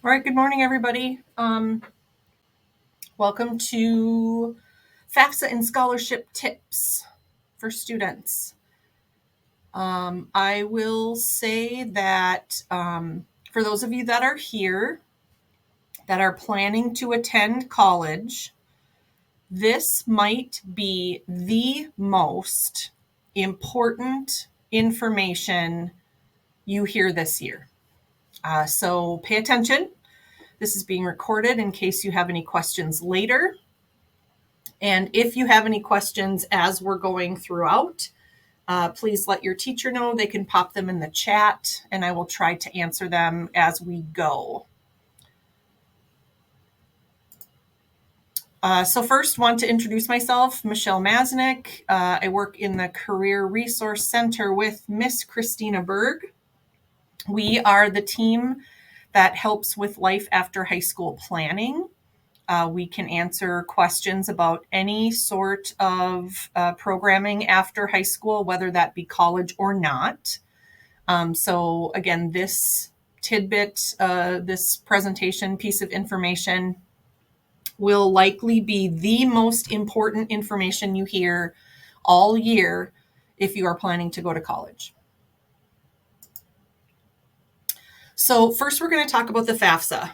All right, good morning, everybody. Welcome to FAFSA and scholarship tips for students. I will say that for those of you that are here that are planning to attend college, this might be the most important information you hear this year. So pay attention. This is being recorded in case you have any questions later. And if you have any questions as we're going throughout, please let your teacher know. They can pop them in the chat, and I will try to answer them as we go. So first, want to introduce myself, Michelle Masnick. I work in the Career Resource Center with Miss Christina Berg. We are the team that helps with life after high school planning. We can answer questions about any sort of programming after high school, whether that be college or not. So again, this tidbit, this presentation piece of information will likely be the most important information you hear all year if you are planning to go to college. So first, we're going to talk about the FAFSA.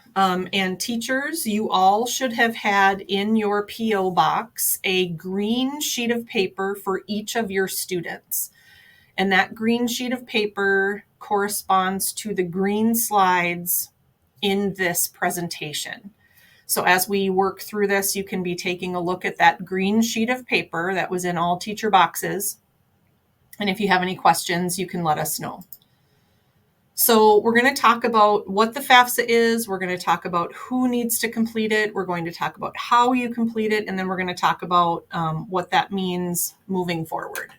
And teachers, you all should have had in your PO box a green sheet of paper for each of your students. And that green sheet of paper corresponds to the green slides in this presentation. So as we work through this, you can be taking a look at that green sheet of paper that was in all teacher boxes. And if you have any questions, you can let us know. So we're going to talk about what the FAFSA is. We're going to talk about who needs to complete it. We're going to talk about how you complete it. And then we're going to talk about what that means moving forward.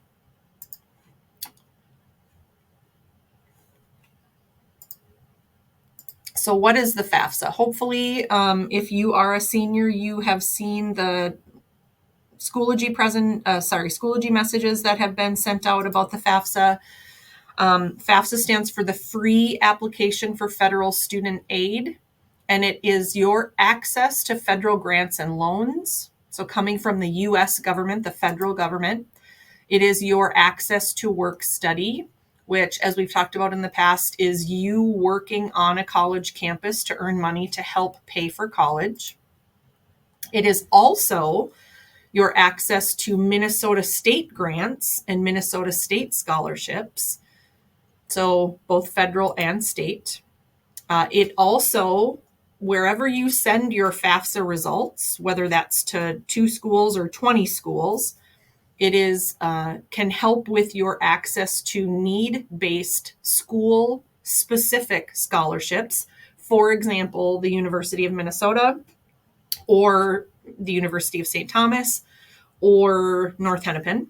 So what is the FAFSA? Hopefully, if you are a senior, you have seen the Schoology messages that have been sent out about the FAFSA. FAFSA stands for the Free Application for Federal Student Aid, and it is your access to federal grants and loans. So coming from the U.S. government, the federal government, it is your access to work study, which, as we've talked about in the past, is you working on a college campus to earn money to help pay for college. It is also your access to Minnesota state grants and Minnesota state scholarships. So both federal and state. It also, wherever you send your FAFSA results, whether that's to 2 schools or 20 schools, it is can help with your access to need-based school-specific scholarships. For example, the University of Minnesota or the University of St. Thomas or North Hennepin.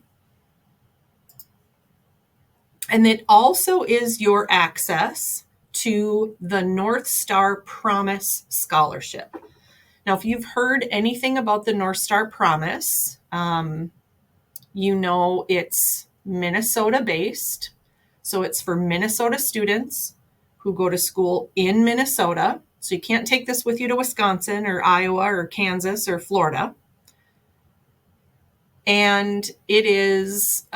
And it also is your access to the North Star Promise Scholarship. Now, if you've heard anything about the North Star Promise, you know it's Minnesota-based. So it's for Minnesota students who go to school in Minnesota. So you can't take this with you to Wisconsin or Iowa or Kansas or Florida. And it is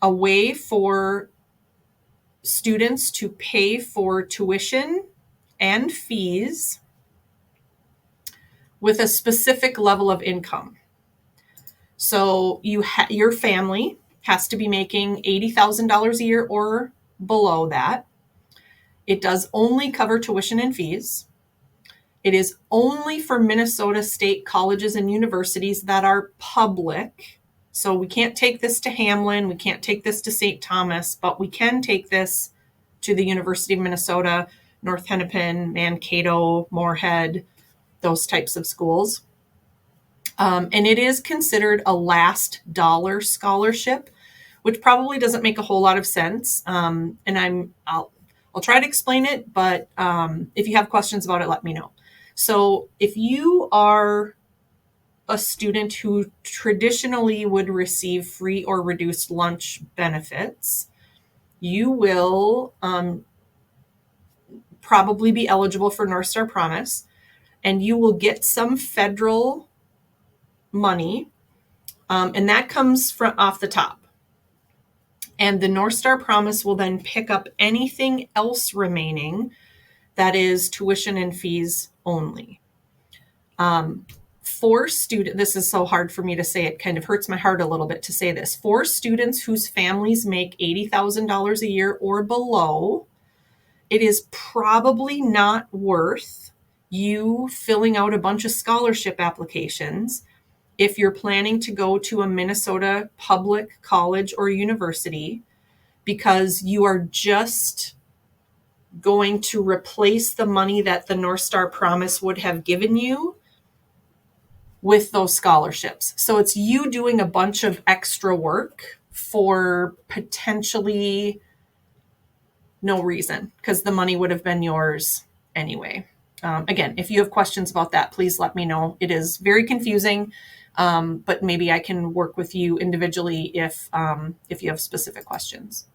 a way for students to pay for tuition and fees with a specific level of income. So your family has to be making $80,000 a year or below that. It does only cover tuition and fees. It is only for Minnesota state colleges and universities that are public. So we can't take this to Hamlin, we can't take this to St. Thomas, but we can take this to the University of Minnesota, North Hennepin, Mankato, Moorhead, those types of schools. And it is considered a last dollar scholarship, which probably doesn't make a whole lot of sense. And I'll try to explain it, but if you have questions about it, let me know. So if you are a student who traditionally would receive free or reduced lunch benefits, you will probably be eligible for North Star Promise, and you will get some federal money, and that comes from off the top. And the North Star Promise will then pick up anything else remaining that is tuition and fees only. For students, this is so hard for me to say, it kind of hurts my heart a little bit to say this. For students whose families make $80,000 a year or below, it is probably not worth you filling out a bunch of scholarship applications if you're planning to go to a Minnesota public college or university, because you are just going to replace the money that the North Star Promise would have given you with those scholarships. So it's you doing a bunch of extra work for potentially no reason, because the money would have been yours anyway. Again, if you have questions about that, please let me know. It is very confusing, but maybe I can work with you individually if you have specific questions.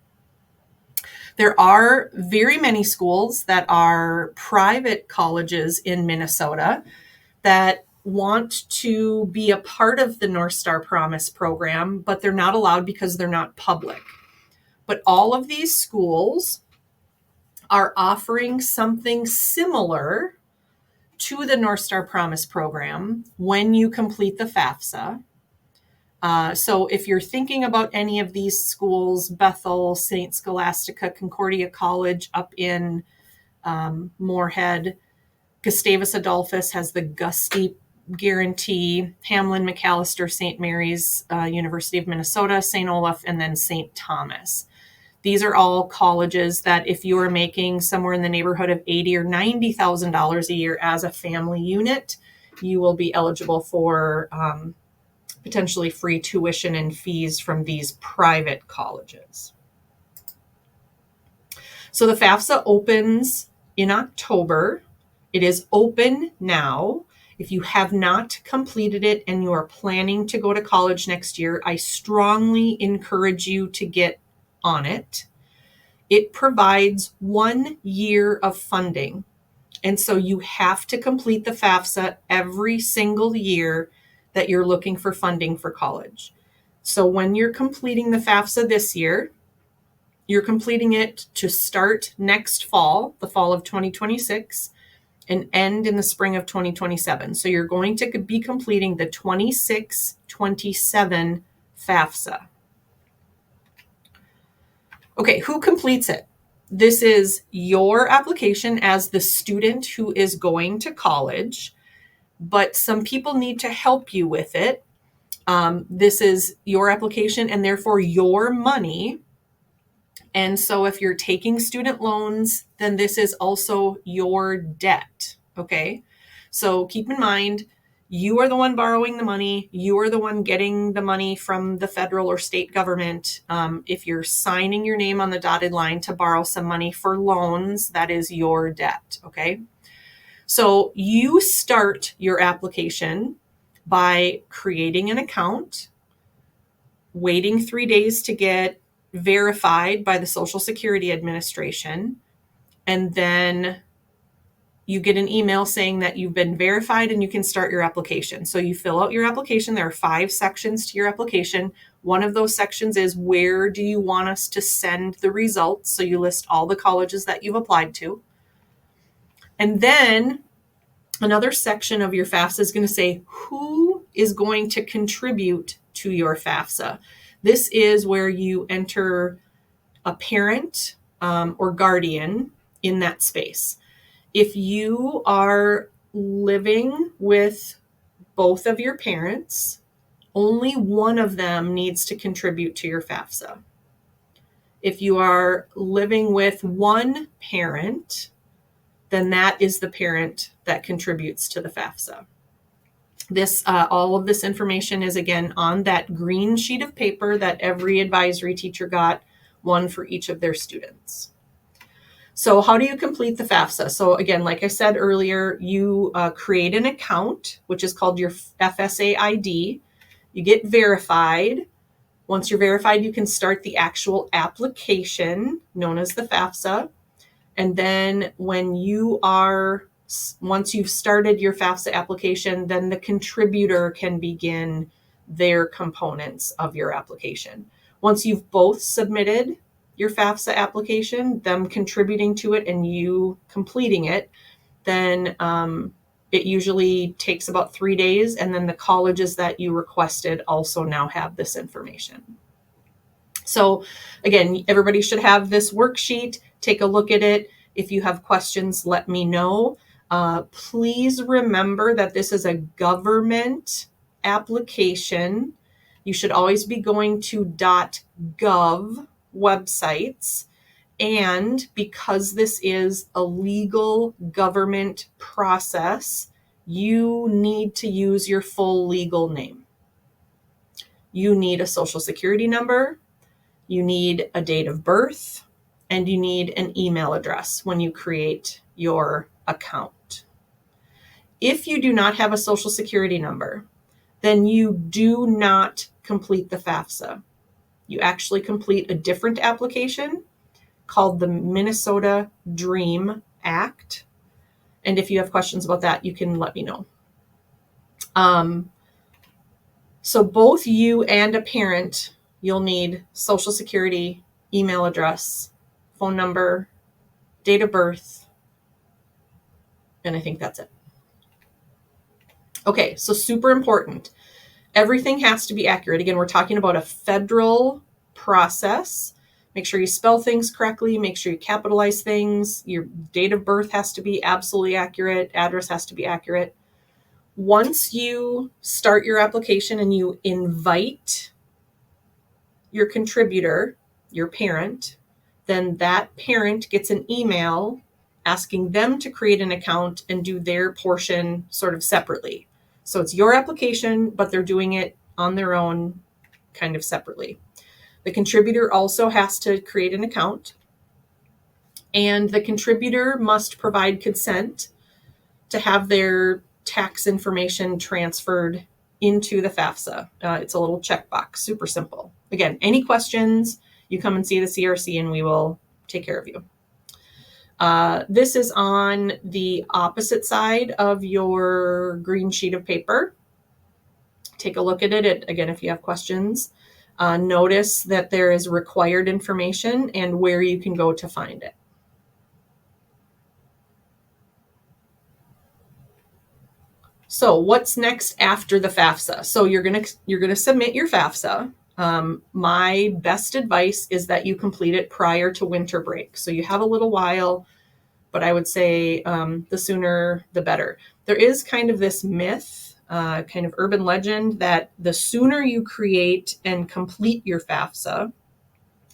There are very many schools that are private colleges in Minnesota that want to be a part of the North Star Promise program, but they're not allowed because they're not public. But all of these schools are offering something similar to the North Star Promise program when you complete the FAFSA. So if you're thinking about any of these schools, Bethel, St. Scholastica, Concordia College up in Moorhead, Gustavus Adolphus has the Gusty guarantee, Hamlin, McAllister, St. Mary's, University of Minnesota, St. Olaf, and then St. Thomas. These are all colleges that if you are making somewhere in the neighborhood of $80,000 or $90,000 a year as a family unit, you will be eligible for potentially free tuition and fees from these private colleges. So the FAFSA opens in October. It is open now. If you have not completed it and you are planning to go to college next year, I strongly encourage you to get on it. It provides 1 year of funding. And so you have to complete the FAFSA every single year that you're looking for funding for college. So when you're completing the FAFSA this year, you're completing it to start next fall, the fall of 2026, and end in the spring of 2027. So you're going to be completing the 26-27 FAFSA. Okay, who completes it? This is your application as the student who is going to college, but some people need to help you with it. This is your application and therefore your money. And so if you're taking student loans, then this is also your debt, okay? So keep in mind, you are the one borrowing the money. You are the one getting the money from the federal or state government. If you're signing your name on the dotted line to borrow some money for loans, that is your debt, okay? So you start your application by creating an account, waiting 3 days to get verified by the Social Security Administration, and then you get an email saying that you've been verified and you can start your application. So you fill out your application. There are 5 sections to your application. One of those sections is, where do you want us to send the results? So you list all the colleges that you've applied to. And then another section of your FAFSA is going to say, who is going to contribute to your FAFSA? This is where you enter a parent or guardian in that space. If you are living with both of your parents, only one of them needs to contribute to your FAFSA. If you are living with one parent, then that is the parent that contributes to the FAFSA. All of this information is, again, on that green sheet of paper that every advisory teacher got, one for each of their students. So how do you complete the FAFSA? So again, like I said earlier, you create an account, which is called your FSA ID. You get verified. Once you're verified, you can start the actual application known as the FAFSA. And then once you've started your FAFSA application, then the contributor can begin their components of your application. Once you've both submitted your FAFSA application, them contributing to it and you completing it, then it usually takes about 3 days. And then the colleges that you requested also now have this information. So again, everybody should have this worksheet. Take a look at it. If you have questions, let me know. Please remember that this is a government application. You should always be going to .gov websites. And because this is a legal government process, you need to use your full legal name. You need a social security number, you need a date of birth, and you need an email address when you create your account. If you do not have a social security number, then you do not complete the FAFSA. You actually complete a different application called the Minnesota Dream Act. And if you have questions about that, you can let me know. So both you and a parent, you'll need social security, email address, phone number, date of birth, and I think that's it. Okay, so super important. Everything has to be accurate. Again, we're talking about a federal process. Make sure you spell things correctly. Make sure you capitalize things. Your date of birth has to be absolutely accurate. Address has to be accurate. Once you start your application and you invite your contributor, your parent, then that parent gets an email asking them to create an account and do their portion sort of separately. So it's your application, but they're doing it on their own, kind of separately. The contributor also has to create an account, and the contributor must provide consent to have their tax information transferred into the FAFSA. It's a little checkbox, super simple. Again, any questions, you come and see the CRC and we will take care of you. This is on the opposite side of your green sheet of paper. Take a look at it. Again, if you have questions, notice that there is required information and where you can go to find it. So what's next after the FAFSA? So you're gonna submit your FAFSA. My best advice is that you complete it prior to winter break. So you have a little while, but I would say the sooner the better. There is kind of this myth, kind of urban legend, that the sooner you create and complete your FAFSA,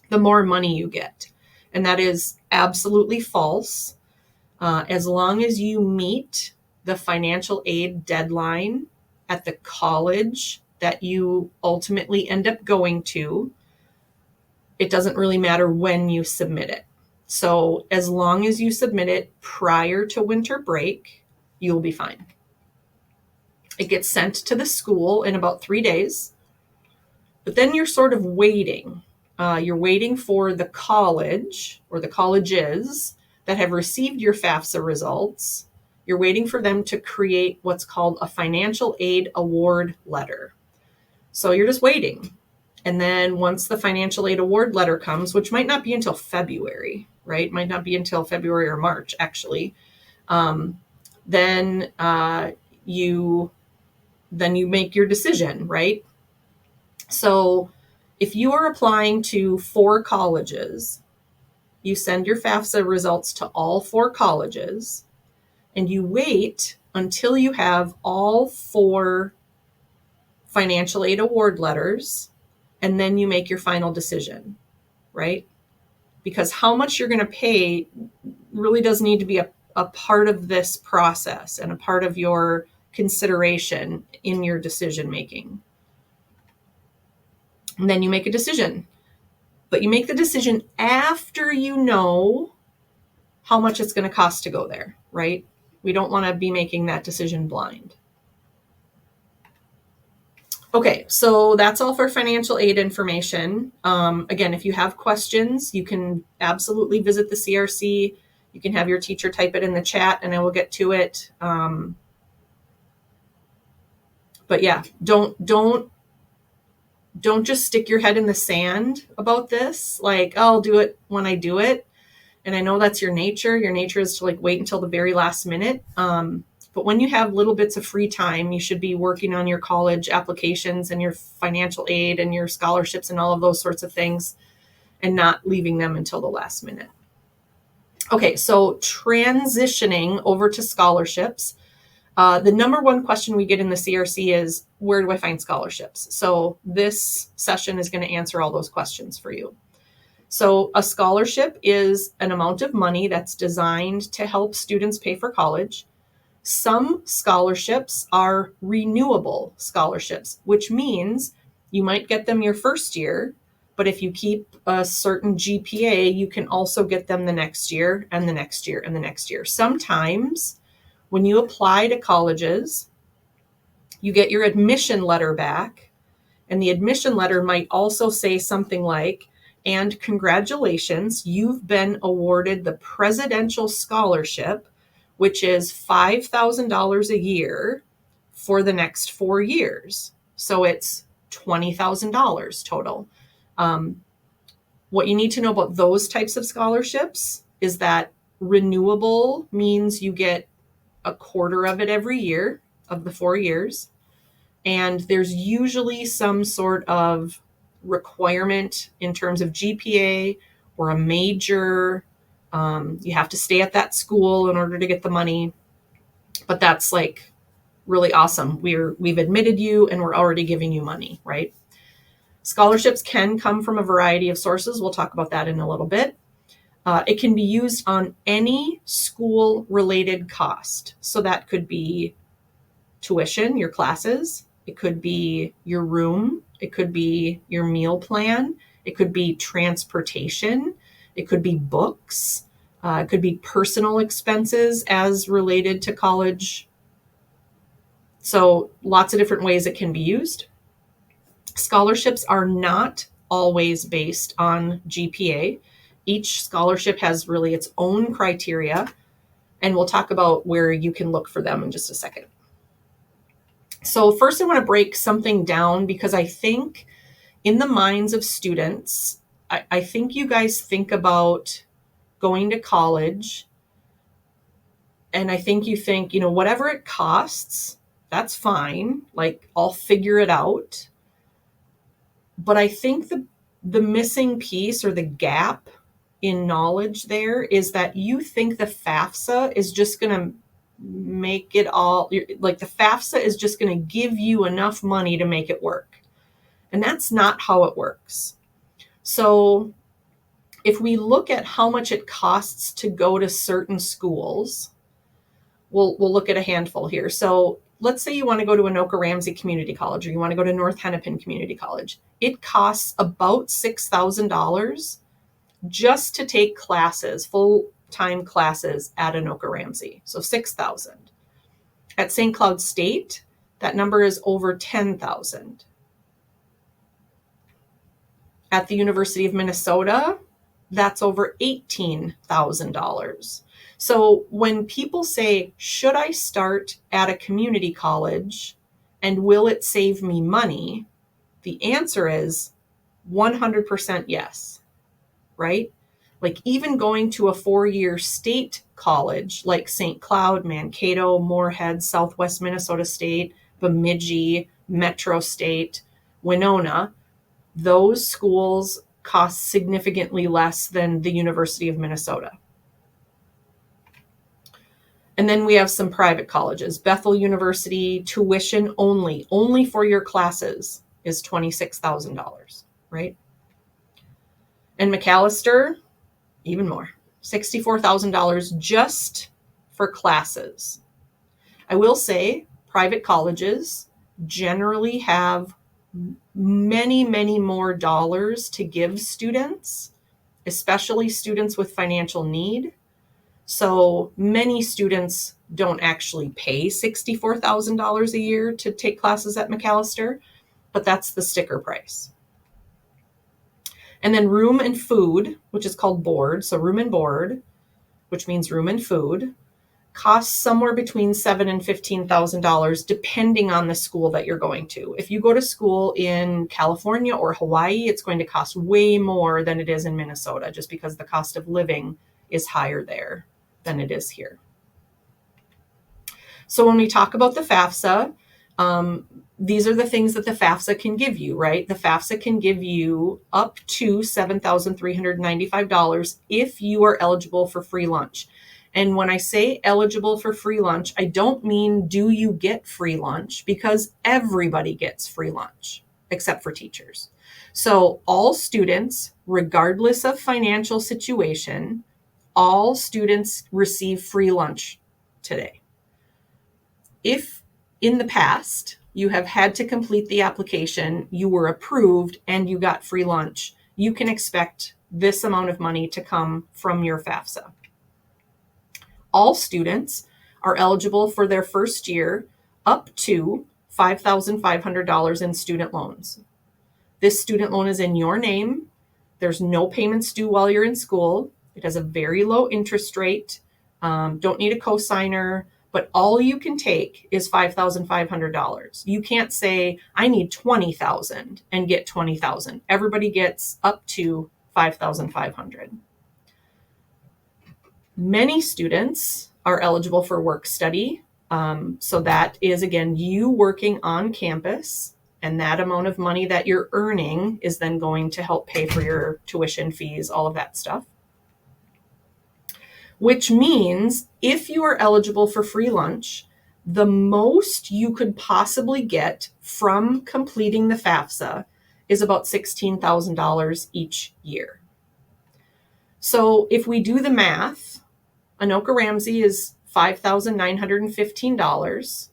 the more money you get. And that is absolutely false. As long as you meet the financial aid deadline at the college that you ultimately end up going to, it doesn't really matter when you submit it. So as long as you submit it prior to winter break, you'll be fine. It gets sent to the school in about 3 days, but then you're sort of waiting. You're waiting for the college or the colleges that have received your FAFSA results. You're waiting for them to create what's called a financial aid award letter. So you're just waiting. And then once the financial aid award letter comes, which might not be until February, right? Might not be until February or March, actually. Then you make your decision, right? So if you are applying to 4 colleges, you send your FAFSA results to all 4 colleges, and you wait until you have all 4 financial aid award letters, and then you make your final decision, right? Because how much you're going to pay really does need to be a part of this process and a part of your consideration in your decision making. And then you make a decision. But you make the decision after you know how much it's going to cost to go there, right? We don't want to be making that decision blind. Okay, so that's all for financial aid information. Again, if you have questions, you can absolutely visit the CRC. You can have your teacher type it in the chat and I will get to it. But yeah, don't just stick your head in the sand about this. Like, oh, I'll do it when I do it. And I know that's your nature. Your nature is to like wait until the very last minute. But when you have little bits of free time, you should be working on your college applications and your financial aid and your scholarships and all of those sorts of things, and not leaving them until the last minute. Okay, so transitioning over to scholarships. The number one question we get in the CRC is, where do I find scholarships? So this session is going to answer all those questions for you. So a scholarship is an amount of money that's designed to help students pay for college. Some scholarships are renewable scholarships, which means you might get them your first year, but if you keep a certain GPA, you can also get them the next year and the next year and the next year. Sometimes when you apply to colleges, you get your admission letter back, and the admission letter might also say something like, and congratulations, you've been awarded the Presidential Scholarship, which is $5,000 a year for the next 4 years. So it's $20,000 total. What you need to know about those types of scholarships is that renewable means you get a quarter of it every year of the 4 years. And there's usually some sort of requirement in terms of GPA or a major. You have to stay at that school in order to get the money. But that's like really awesome. We've admitted you and we're already giving you money, right? Scholarships can come from a variety of sources. We'll talk about that in a little bit. It can be used on any school-related cost. So that could be tuition, your classes. It could be your room. It could be your meal plan. It could be transportation. It could be books. It could be personal expenses as related to college. So lots of different ways it can be used. Scholarships are not always based on GPA. Each scholarship has really its own criteria, and we'll talk about where you can look for them in just a second. So first I want to break something down, because I think in the minds of students, I think you guys think about going to college, and I think you think, whatever it costs, that's fine. Like, I'll figure it out. But I think the missing piece or the gap in knowledge there is that you think the FAFSA is just going to make it all, like the FAFSA is just going to give you enough money to make it work. And that's not how it works. So if we look at how much it costs to go to certain schools, we'll look at a handful here. So let's say you want to go to Anoka Ramsey Community College, or you want to go to North Hennepin Community College. It costs about $6,000 just to take classes, full-time classes at Anoka Ramsey. So $6,000. At St. Cloud State, that number is over $10,000. At the University of Minnesota, that's over $18,000. So when people say, should I start at a community college and will it save me money? The answer is 100% yes, right? Like, even going to a 4-year state college like St. Cloud, Mankato, Moorhead, Southwest Minnesota State, Bemidji, Metro State, Winona, those schools cost significantly less than the University of Minnesota. And then we have some private colleges. Bethel University, tuition only for your classes is $26,000, right? And McAllister, even more, $64,000 just for classes. I will say private colleges generally have many, many more dollars to give students, especially students with financial need. So many students don't actually pay $64,000 a year to take classes at McAllister, but that's the sticker price. And then room and food, which is called board, so room and board, which means room and food, costs somewhere between $7,000 and $15,000, depending on the school that you're going to. If you go to school in California or Hawaii, it's going to cost way more than it is in Minnesota, just because the cost of living is higher there than it is here. So when we talk about the FAFSA, these are the things that the FAFSA can give you, right? The FAFSA can give you up to $7,395 if you are eligible for free lunch. And when I say eligible for free lunch, I don't mean do you get free lunch, because everybody gets free lunch except for teachers. So all students, regardless of financial situation, all students receive free lunch today. If in the past you have had to complete the application, you were approved, and you got free lunch, you can expect this amount of money to come from your FAFSA. All students are eligible for their first year up to $5,500 in student loans. This student loan is in your name. There's no payments due while you're in school. It has a very low interest rate. Don't need a cosigner, but all you can take is $5,500. You can't say, I need $20,000 and get $20,000. Everybody gets up to $5,500. Many students are eligible for work study. So that is, again, you working on campus, and that amount of money that you're earning is then going to help pay for your tuition fees, all of that stuff. Which means if you are eligible for free lunch, the most you could possibly get from completing the FAFSA is about $16,000 each year. So if we do the math, Anoka Ramsey is $5,915.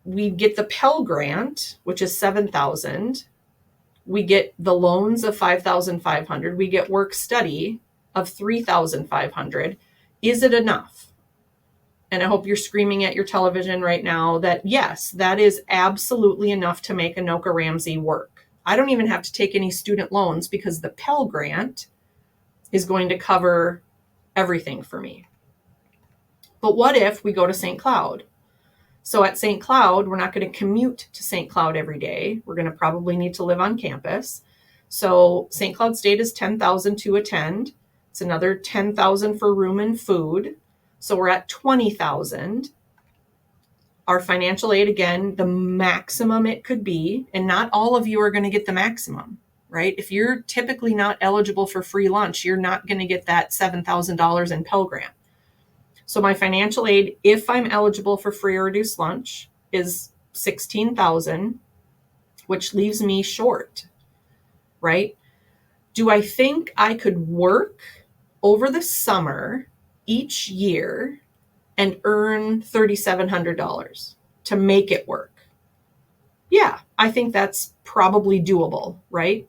We get the Pell Grant, which is $7,000. We get the loans of $5,500. We get work study of $3,500. Is it enough? And I hope you're screaming at your television right now that yes, that is absolutely enough to make Anoka Ramsey work. I don't even have to take any student loans because the Pell Grant is going to cover everything for me. But what if we go to St. Cloud? So at St. Cloud, we're not going to commute to St. Cloud every day. We're going to probably need to live on campus. So St. Cloud State is $10,000 to attend. It's another $10,000 for room and food. So we're at $20,000. Our financial aid, again, the maximum it could be, and not all of you are going to get the maximum, right? If you're typically not eligible for free lunch, you're not going to get that $7,000 in Pell Grant. So my financial aid, if I'm eligible for free or reduced lunch, is $16,000, which leaves me short, right? Do I think I could work over the summer each year and earn $3,700 to make it work? Yeah, I think that's probably doable, right?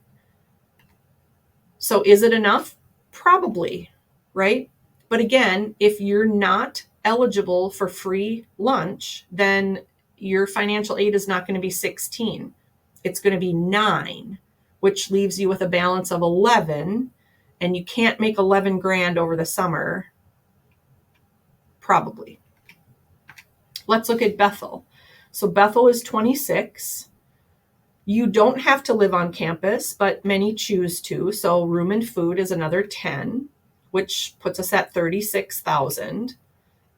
So is it enough? Probably, right? But again, if you're not eligible for free lunch, then your financial aid is not going to be 16. It's going to be 9, which leaves you with a balance of 11, and you can't make 11 grand over the summer. Probably. Let's look at Bethel. So Bethel is 26. You don't have to live on campus, but many choose to. So room and food is another 10, which puts us at 36,000.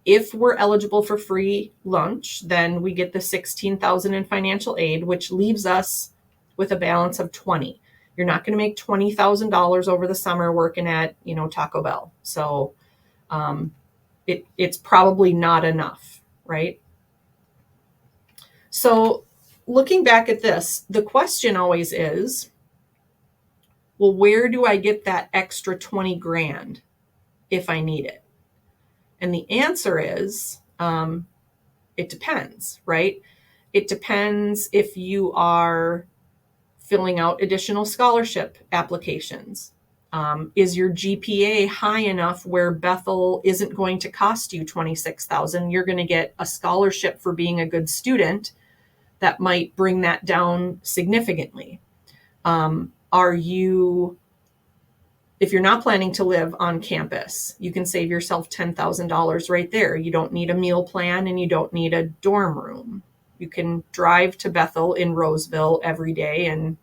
If we're eligible for free lunch, then we get the 16,000 in financial aid, which leaves us with a balance of 20. You're not going to make $20,000 over the summer working at, Taco Bell. So it's probably not enough, right? So looking back at this, the question always is, well, where do I get that extra 20 grand if I need it? And the answer is, it depends, right? It depends if you are filling out additional scholarship applications. Is your GPA high enough where Bethel isn't going to cost you $26,000? You're going to get a scholarship for being a good student that might bring that down significantly. Are you If you're not planning to live on campus, you can save yourself $10,000 right there. You don't need a meal plan and you don't need a dorm room. You can drive to Bethel in Roseville every day and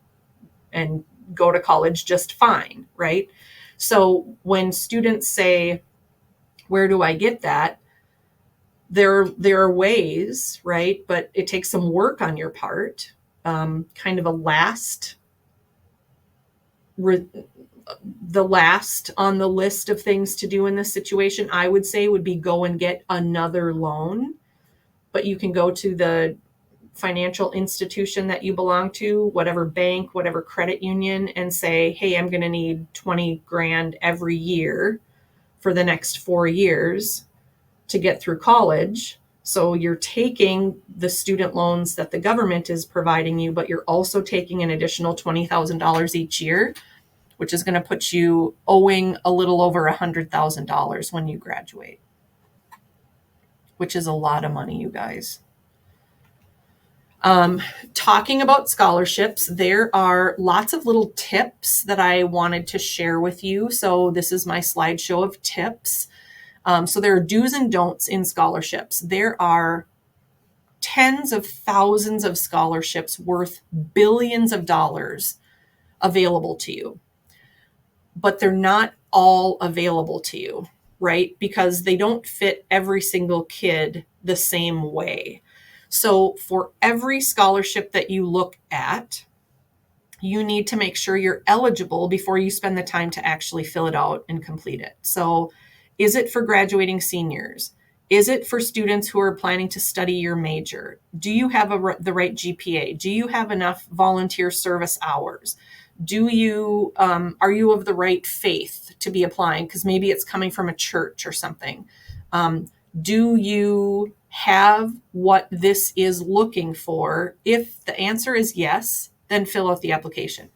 go to college just fine, right? So when students say, where do I get that? There are ways, right? But it takes some work on your part. Kind of the last on the list of things to do in this situation, I would say, would be go and get another loan. But you can go to the financial institution that you belong to, whatever bank, whatever credit union, and say, hey, I'm going to need 20 grand every year for the next 4 years to get through college. So you're taking the student loans that the government is providing you, but you're also taking an additional $20,000 each year, which is going to put you owing a little over $100,000 when you graduate, which is a lot of money, you guys. Talking about scholarships, there are lots of little tips that I wanted to share with you. So this is my slideshow of tips. So there are do's and don'ts in scholarships. There are tens of thousands of scholarships worth billions of dollars available to you, but they're not all available to you, right? Because they don't fit every single kid the same way. So for every scholarship that you look at, you need to make sure you're eligible before you spend the time to actually fill it out and complete it. So is it for graduating seniors? Is it for students who are planning to study your major? Do you have the right GPA? Do you have enough volunteer service hours? Are you of the right faith to be applying? Because maybe it's coming from a church or something. Do you have what this is looking for? If the answer is yes, then fill out the application.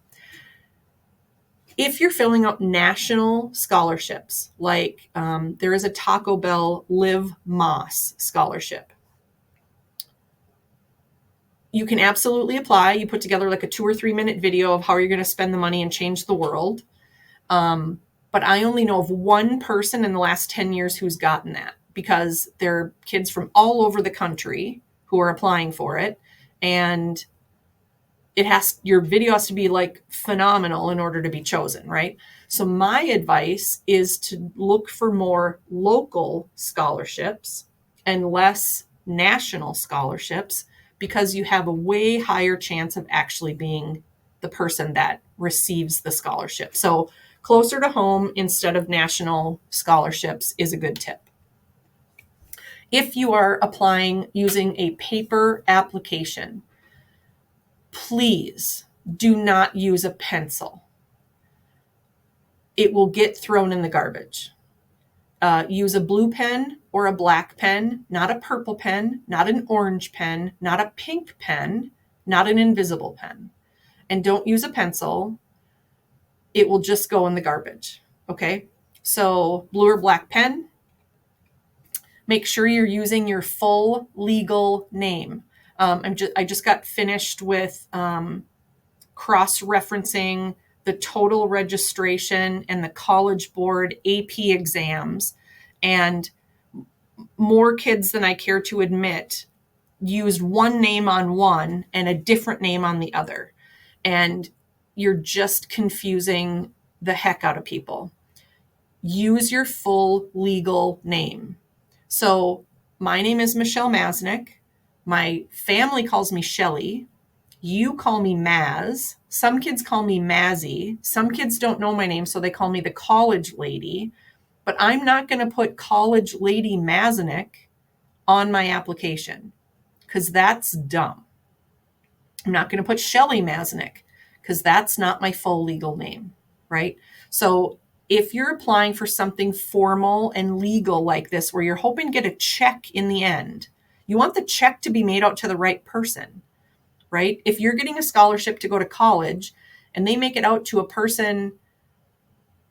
If you're filling out national scholarships, like there is a Taco Bell Live Moss scholarship, you can absolutely apply. You put together like a 2 or 3 minute video of how you're going to spend the money and change the world. But I only know of one person in the last 10 years who's gotten that, because there are kids from all over the country who are applying for it. And your video has to be like phenomenal in order to be chosen, right? So my advice is to look for more local scholarships and less national scholarships, because you have a way higher chance of actually being the person that receives the scholarship. So closer to home instead of national scholarships is a good tip. If you are applying using a paper application, please do not use a pencil. It will get thrown in the garbage. Use a blue pen or a black pen, not a purple pen, not an orange pen, not a pink pen, not an invisible pen. And don't use a pencil. It will just go in the garbage. Okay? So blue or black pen. Make sure you're using your full legal name. I just got finished with cross-referencing the total registration and the College Board AP exams, and more kids than I care to admit used one name on one and a different name on the other. And you're just confusing the heck out of people. Use your full legal name. So my name is Michelle Masnick. My family calls me Shelly. You call me Maz. Some kids call me Mazzy. Some kids don't know my name, so they call me the college lady. But I'm not going to put college lady Masnick on my application, because that's dumb. I'm not going to put Shelly Masnick, because that's not my full legal name, right? So if you're applying for something formal and legal like this, where you're hoping to get a check in the end, you want the check to be made out to the right person, right? If you're getting a scholarship to go to college and they make it out to a person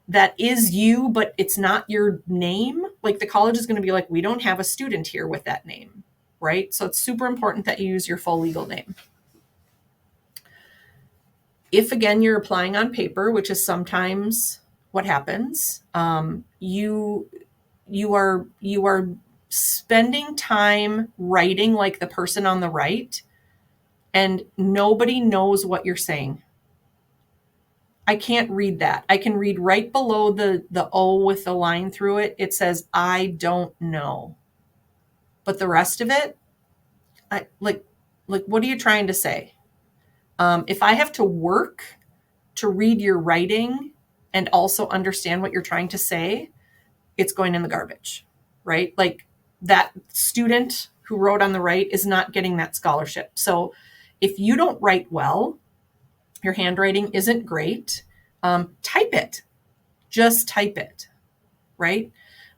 that is you, but it's not your name, like the college is going to be like, we don't have a student here with that name, right? So it's super important that you use your full legal name. If, again, you're applying on paper, which is sometimes what happens? You are spending time writing like the person on the right, and nobody knows what you're saying. I can't read that. I can read right below the O with the line through it. It says, I don't know. But the rest of it, I like, what are you trying to say? If I have to work to read your writing and also understand what you're trying to say, it's going in the garbage, right? Like, that student who wrote on the right is not getting that scholarship. So if you don't write well, your handwriting isn't great, type it. Just type it, right?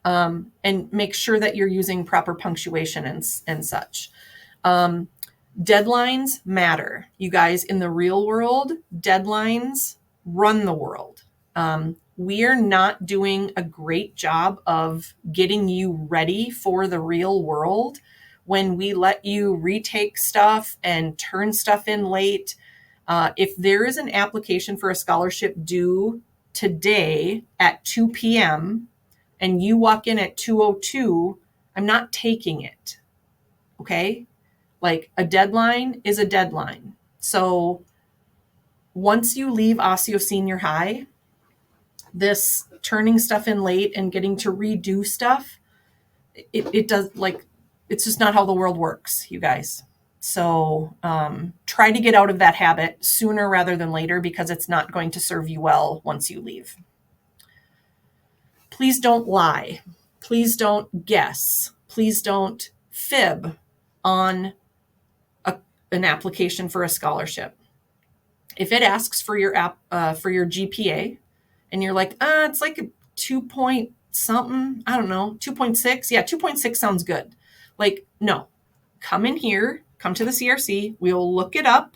And make sure that you're using proper punctuation and such. Deadlines matter. You guys, in the real world, deadlines run the world. We are not doing a great job of getting you ready for the real world when we let you retake stuff and turn stuff in late. If there is an application for a scholarship due today at 2 p.m. and you walk in at 2:02, I'm not taking it. Okay? Like, a deadline is a deadline. So once you leave Osseo Senior High, this turning stuff in late and getting to redo stuff, it does, like, it's just not how the world works, you guys. So try to get out of that habit sooner rather than later, because it's not going to serve you well once you leave. Please don't lie. Please don't guess. Please don't fib on an application for a scholarship. If it asks for your for your GPA, and you're like, it's like a 2 point something, I don't know, 2.6. Yeah, 2.6 sounds good. Like, no, come in here, come to the CRC. We will look it up.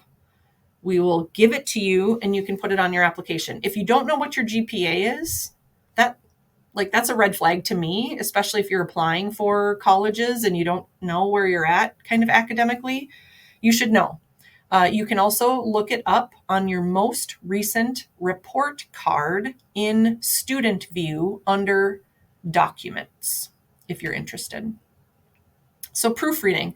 We will give it to you, and you can put it on your application. If you don't know what your GPA is, that's a red flag to me, especially if you're applying for colleges and you don't know where you're at kind of academically. You should know. You can also look it up on your most recent report card in Student View under Documents, if you're interested. So proofreading.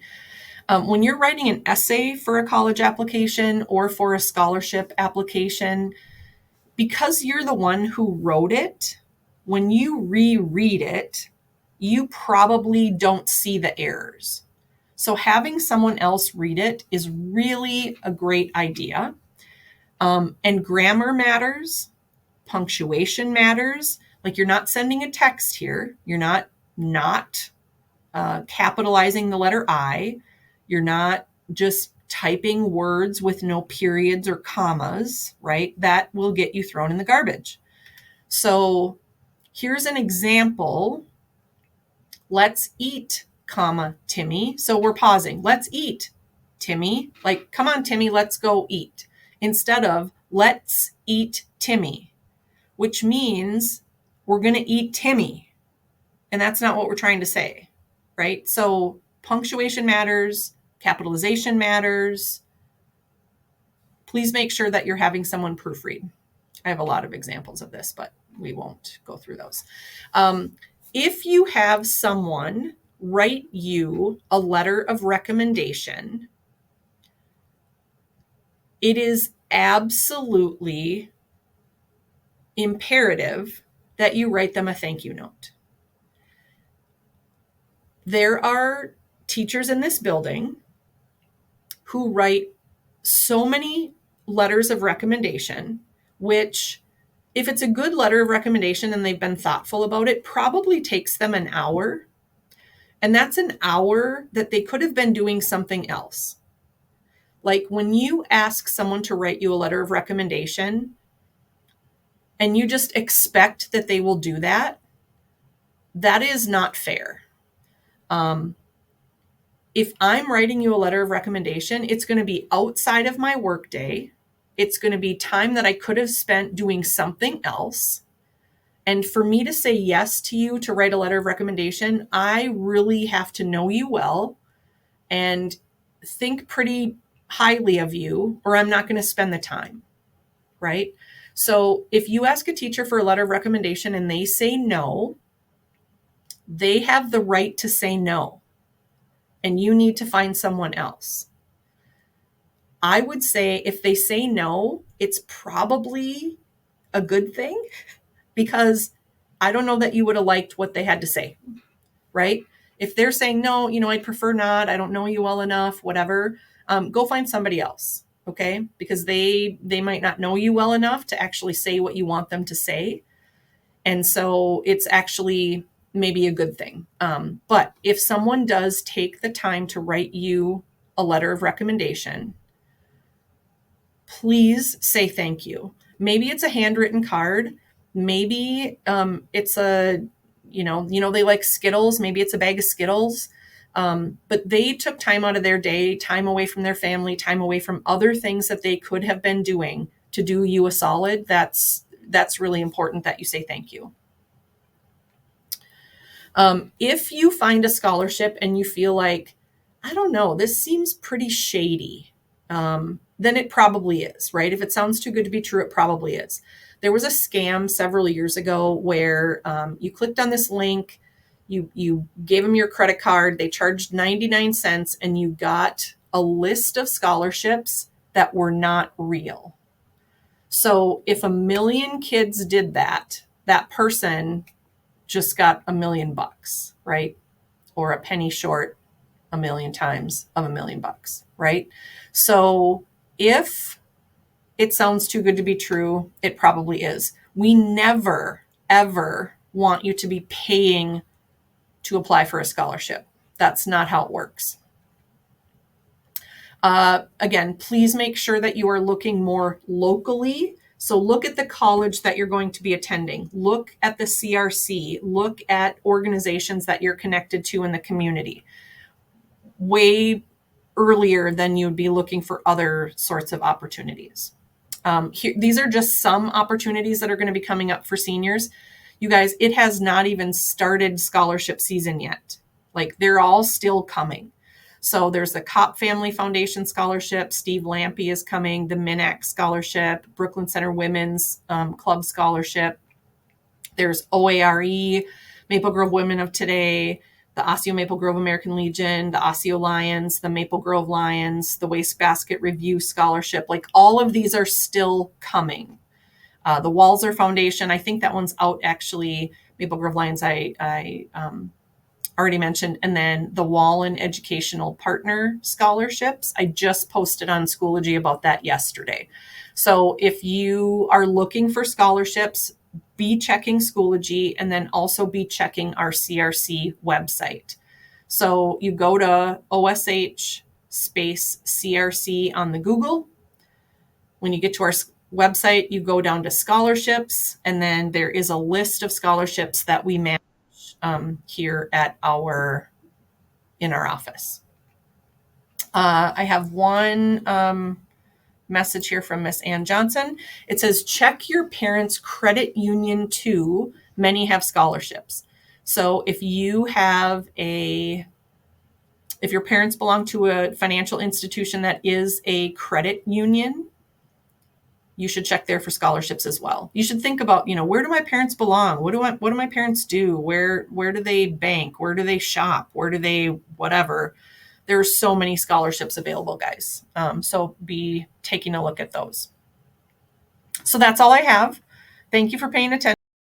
When you're writing an essay for a college application or for a scholarship application, because you're the one who wrote it, when you reread it, you probably don't see the errors. So having someone else read it is really a great idea. And grammar matters. Punctuation matters. Like, you're not sending a text here. You're not capitalizing the letter I. You're not just typing words with no periods or commas, right? That will get you thrown in the garbage. So here's an example. Let's eat, comma, Timmy. So we're pausing. Let's eat, Timmy. Like, come on, Timmy, let's go eat. Instead of let's eat Timmy, which means we're going to eat Timmy. And that's not what we're trying to say, right? So punctuation matters. Capitalization matters. Please make sure that you're having someone proofread. I have a lot of examples of this, but we won't go through those. If you have someone write you a letter of recommendation, it is absolutely imperative that you write them a thank you note. There are teachers in this building who write so many letters of recommendation, which, if it's a good letter of recommendation and they've been thoughtful about it, probably takes them an hour. And that's an hour that they could have been doing something else. Like, when you ask someone to write you a letter of recommendation and you just expect that they will do that, that is not fair. If I'm writing you a letter of recommendation, it's going to be outside of my workday. It's going to be time that I could have spent doing something else. And for me to say yes to you to write a letter of recommendation, I really have to know you well and think pretty highly of you, or I'm not going to spend the time, right? So if you ask a teacher for a letter of recommendation and they say no, they have the right to say no, and you need to find someone else. I would say if they say no, it's probably a good thing, because I don't know that you would have liked what they had to say, right? If they're saying no, I'd prefer not, I don't know you well enough, whatever, go find somebody else, okay? Because they might not know you well enough to actually say what you want them to say. And so it's actually maybe a good thing. But if someone does take the time to write you a letter of recommendation, please say thank you. Maybe it's a handwritten card. Maybe it's a, they like Skittles. Maybe it's a bag of Skittles. But they took time out of their day, time away from their family, time away from other things that they could have been doing to do you a solid. That's really important that you say thank you. If you find a scholarship and you feel like, I don't know, this seems pretty shady, then it probably is, right? If it sounds too good to be true, it probably is. There was a scam several years ago where you clicked on this link, you gave them your credit card, they charged 99 cents, and you got a list of scholarships that were not real. So if 1 million kids did that, that person just got $1 million, right? Or a penny short 1 million times of $1 million, right? So if it sounds too good to be true, it probably is. We never, ever want you to be paying to apply for a scholarship. That's not how it works. Again, please make sure that you are looking more locally. So look at the college that you're going to be attending. Look at the CRC. Look at organizations that you're connected to in the community way earlier than you'd be looking for other sorts of opportunities. These are just some opportunities that are going to be coming up for seniors. You guys, it has not even started scholarship season yet. Like, they're all still coming. So there's the Kopp Family Foundation Scholarship. Steve Lampy is coming. The MINAC Scholarship, Brooklyn Center Women's Club Scholarship. There's OARE, Maple Grove Women of Today, the Osseo Maple Grove American Legion, the Osseo Lions, the Maple Grove Lions, the Wastebasket Review Scholarship. Like, all of these are still coming. The Walzer Foundation, I think that one's out actually. Maple Grove Lions, I already mentioned. And then the Wallen Educational Partner Scholarships. I just posted on Schoology about that yesterday. So if you are looking for scholarships, be checking Schoology, and then also be checking our CRC website. So you go to OSH space CRC on the Google. When you get to our website, you go down to scholarships, and then there is a list of scholarships that we manage here in our office. I have one message here from Miss Ann Johnson. It says, check your parents' credit union too. Many have scholarships. So if your parents belong to a financial institution that is a credit union, you should check there for scholarships as well. You should think about, where do my parents belong? What do my parents do? Where do they bank? Where do they shop? Where do they whatever? There are so many scholarships available, guys. So be taking a look at those. So that's all I have. Thank you for paying attention.